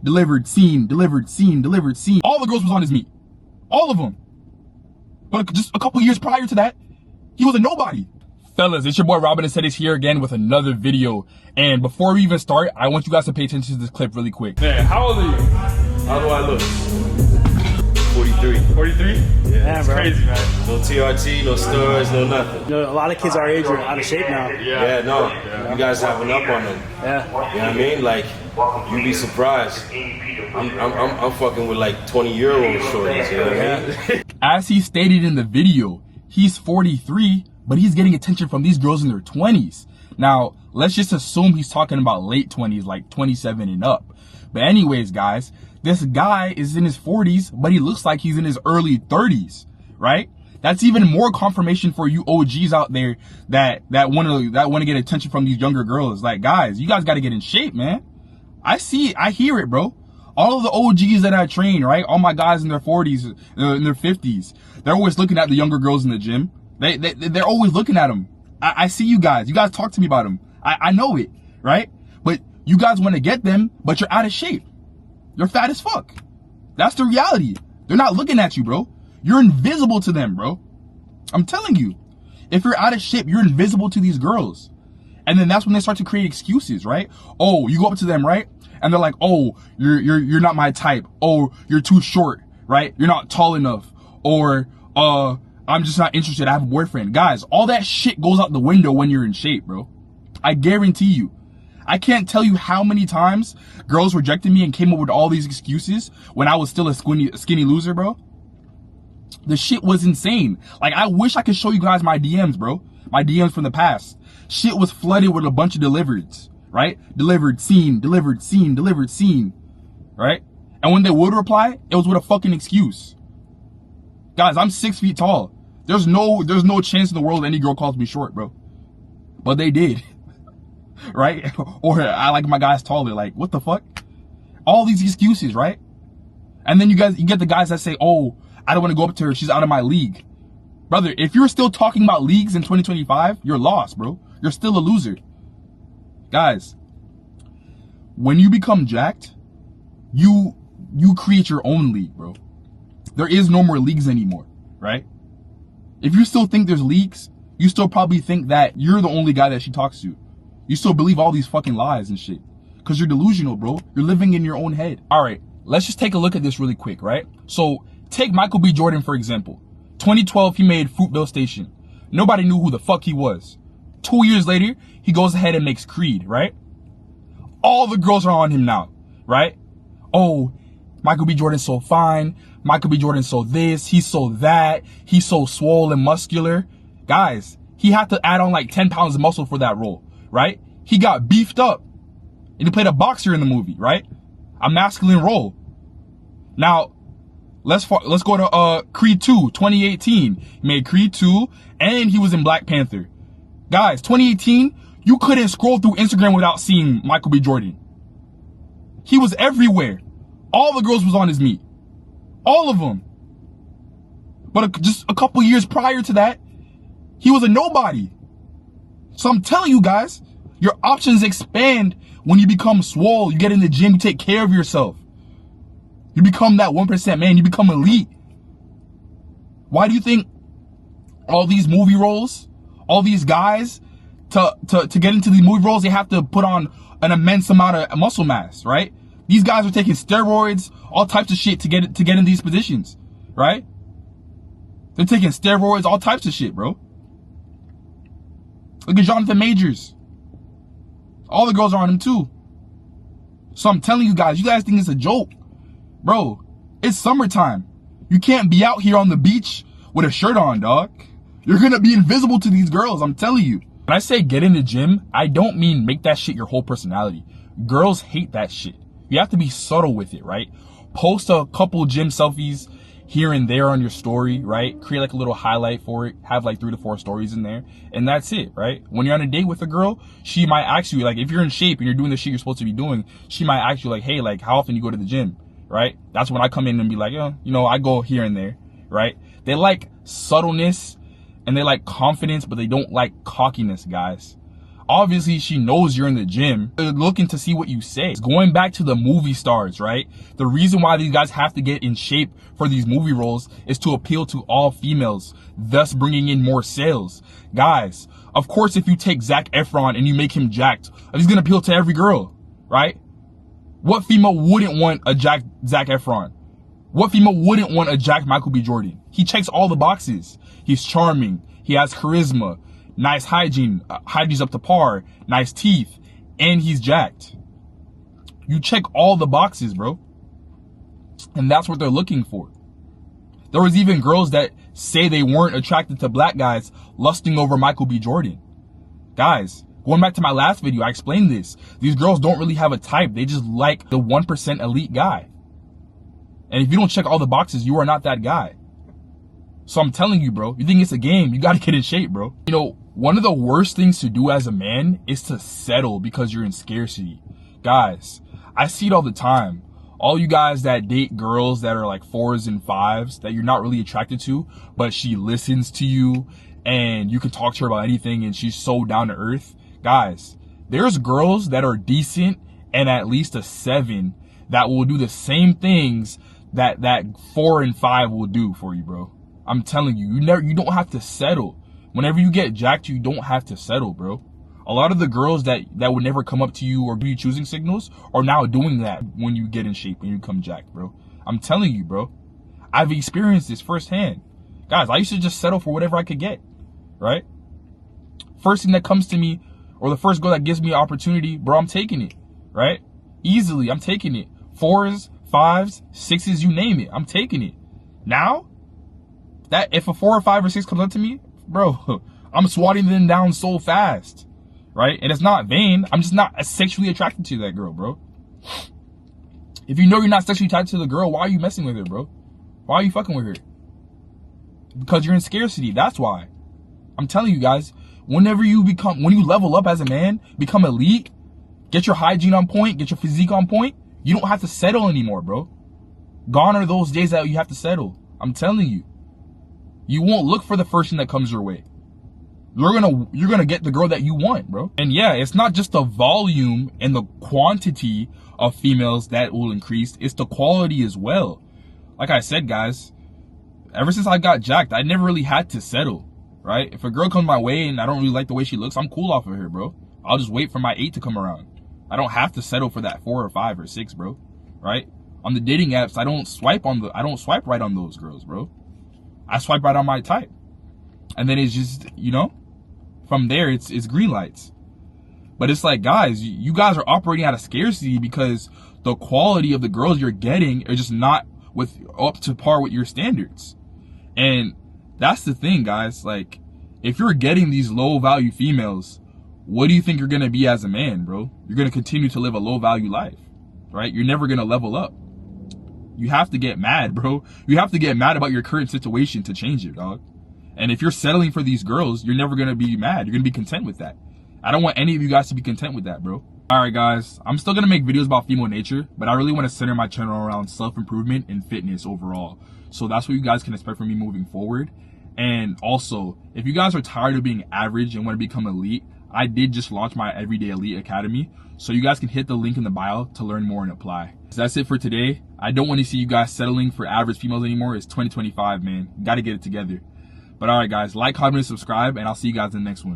delivered, seen, delivered, seen, delivered, seen. All the girls was on his meat. All of them. But just a couple years prior to that, he was a nobody. Fellas, it's your boy Robin and Said is here again with another video. And before we even start, I want you guys to pay attention to this clip really quick. Man, how old are you? How do I look? 43. 43? Yeah, it's crazy, man. No TRT, no steroids, no nothing. You know, a lot of kids our age are out of shape now. Yeah, no. You guys have an up on them. Yeah. You know what I mean? Like, you'd be surprised. I'm fucking with like 20-year-old shorties, you know what I mean? As he stated in the video, he's 43, but he's getting attention from these girls in their 20s. Now, let's just assume he's talking about late 20s, like 27 and up. But anyways, guys, this guy is in his 40s, but he looks like he's in his early 30s, right? That's even more confirmation for you OGs out there that want to get attention from these younger girls. Like, guys, you guys got to get in shape, man. I see it, I hear it, bro. All of the OGs that I train, right? All my guys in their 40s, in their 50s, they're always looking at the younger girls in the gym. They're always looking at them. I see you guys. You guys talk to me about them. I know it, right? But you guys want to get them, but you're out of shape. You're fat as fuck. That's the reality. They're not looking at you, bro. You're invisible to them, bro. I'm telling you. If you're out of shape, you're invisible to these girls. And then that's when they start to create excuses, right? Oh, you go up to them, right? And they're like, oh, you're not my type. Oh, you're too short, right? You're not tall enough. Or, I'm just not interested. I have a boyfriend. Guys, all that shit goes out the window when you're in shape, bro. I guarantee you. I can't tell you how many times girls rejected me and came up with all these excuses when I was still a skinny loser, bro. The shit was insane. Like, I wish I could show you guys my DMs, bro. My DMs from the past. Shit was flooded with a bunch of delivereds, right? Delivered, seen, delivered, seen, delivered, seen, right? And when they would reply, it was with a fucking excuse. Guys, I'm 6 feet tall. There's no chance in the world any girl calls me short, bro. But they did. Right? Or I like my guys taller. Like, what the fuck? All these excuses, right? And then you get the guys that say, oh, I don't want to go up to her. She's out of my league. Brother, if you're still talking about leagues in 2025, you're lost, bro. You're still a loser. Guys, when you become jacked, you create your own league, bro. There is no more leagues anymore, right? If you still think there's leagues, you still probably think that you're the only guy that she talks to. You still believe all these fucking lies and shit. Because you're delusional, bro. You're living in your own head. All right, let's just take a look at this really quick, right? So take Michael B. Jordan, for example. 2012, he made Fruitvale Station. Nobody knew who the fuck he was. 2 years later, he goes ahead and makes Creed, right? All the girls are on him now, right? Oh, Michael B. Jordan's so fine. Michael B. Jordan's so this. He's so that. He's so swole and muscular. Guys, he had to add on like 10 pounds of muscle for that role, right? He got beefed up. And he played a boxer in the movie, right? A masculine role. Now, let's go to Creed 2, 2018. He made Creed 2, and he was in Black Panther. Guys, 2018, you couldn't scroll through Instagram without seeing Michael B. Jordan. He was everywhere. All the girls was on his meat. All of them. But just a couple years prior to that, he was a nobody. So I'm telling you guys, your options expand when you become swole. You get in the gym, you take care of yourself. You become that 1% man, you become elite. Why do you think all these movie roles, all these guys, to get into these movie roles, they have to put on an immense amount of muscle mass, right? These guys are taking steroids, all types of shit to get in these positions, right? They're taking steroids, all types of shit, bro. Look at Jonathan Majors. All the girls are on him too. So I'm telling you guys think it's a joke. Bro, it's summertime. You can't be out here on the beach with a shirt on, dog. You're gonna be invisible to these girls, I'm telling you. When I say get in the gym, I don't mean make that shit your whole personality. Girls hate that shit. You have to be subtle with it, right? Post a couple gym selfies here and there on your story, right? Create like a little highlight for it. Have like 3 to 4 stories in there. And that's it, right? When you're on a date with a girl, she might ask you, like, if you're in shape and you're doing the shit you're supposed to be doing, she might ask you like, hey, like, how often you go to the gym, right? That's when I come in and be like, yeah, you know, I go here and there, right? They like subtleness and they like confidence, but they don't like cockiness, guys. Obviously, she knows you're in the gym. They're looking to see what you say. Going back to the movie stars, right? The reason why these guys have to get in shape for these movie roles is to appeal to all females, thus bringing in more sales. Guys, of course, if you take Zac Efron and you make him jacked, he's gonna appeal to every girl, right? What female wouldn't want a Zac Efron? What female wouldn't want a jacked Michael B. Jordan? He checks all the boxes. He's charming. He has charisma. Nice hygiene, hygiene's up to par, nice teeth, and he's jacked. You check all the boxes, bro. And that's what they're looking for. There was even girls that say they weren't attracted to black guys lusting over Michael B. Jordan. Guys, going back to my last video, I explained this. These girls don't really have a type. They just like the 1% elite guy. And if you don't check all the boxes, you are not that guy. So I'm telling you, bro, you think it's a game, you gotta get in shape, bro. You know, one of the worst things to do as a man is to settle because you're in scarcity. Guys, I see it all the time. All you guys that date girls that are like 4s and 5s that you're not really attracted to, but she listens to you and you can talk to her about anything and she's so down to earth. Guys, there's girls that are decent and at least a 7 that will do the same things that 4 and 5 will do for you, bro. I'm telling you, you don't have to settle. Whenever you get jacked, you don't have to settle, bro. A lot of the girls that would never come up to you or give you choosing signals are now doing that when you get in shape and you come jacked, bro. I'm telling you, bro. I've experienced this firsthand. Guys, I used to just settle for whatever I could get, right? First thing that comes to me, or the first girl that gives me an opportunity, bro, I'm taking it, right? Easily, I'm taking it. 4s, 5s, 6s, you name it. I'm taking it. Now, that if a 4 or 5 or 6 comes up to me, bro, I'm swatting them down so fast, right? And it's not vain. I'm just not sexually attracted to that girl, bro. If you know you're not sexually attracted to the girl, why are you messing with her, bro? Why are you fucking with her? Because you're in scarcity. That's why. I'm telling you guys, when you level up as a man, become elite, get your hygiene on point, get your physique on point, you don't have to settle anymore, bro. Gone are those days that you have to settle. I'm telling you. You won't look for the first thing that comes your way. You're gonna get the girl that you want, bro. And yeah, it's not just the volume and the quantity of females that will increase, it's the quality as well. Like I said, guys, ever since I got jacked, I never really had to settle, right? If a girl comes my way and I don't really like the way she looks, I'm cool off of her, bro. I'll just wait for my 8 to come around. I don't have to settle for that 4 or 5 or 6, bro, right? On the dating apps, I don't swipe right on those girls, bro. I swipe right on my type. And then it's just, you know, from there, it's green lights. But it's like, guys, you guys are operating out of scarcity because the quality of the girls you're getting are just not up to par with your standards. And that's the thing, guys. Like, if you're getting these low value females, what do you think you're going to be as a man, bro? You're going to continue to live a low value life, right? You're never going to level up. You have to get mad, bro. You have to get mad about your current situation to change it, dog. And if you're settling for these girls, you're never going to be mad. You're going to be content with that. I don't want any of you guys to be content with that, bro. All right, guys. I'm still going to make videos about female nature, but I really want to center my channel around self-improvement and fitness overall. So that's what you guys can expect from me moving forward. And also, if you guys are tired of being average and want to become elite, I did just launch my Everyday Elite Academy. So you guys can hit the link in the bio to learn more and apply. So that's it for today. I don't want to see you guys settling for average females anymore. It's 2025, man. You got to get it together. But all right, guys, like, comment, and subscribe, and I'll see you guys in the next one.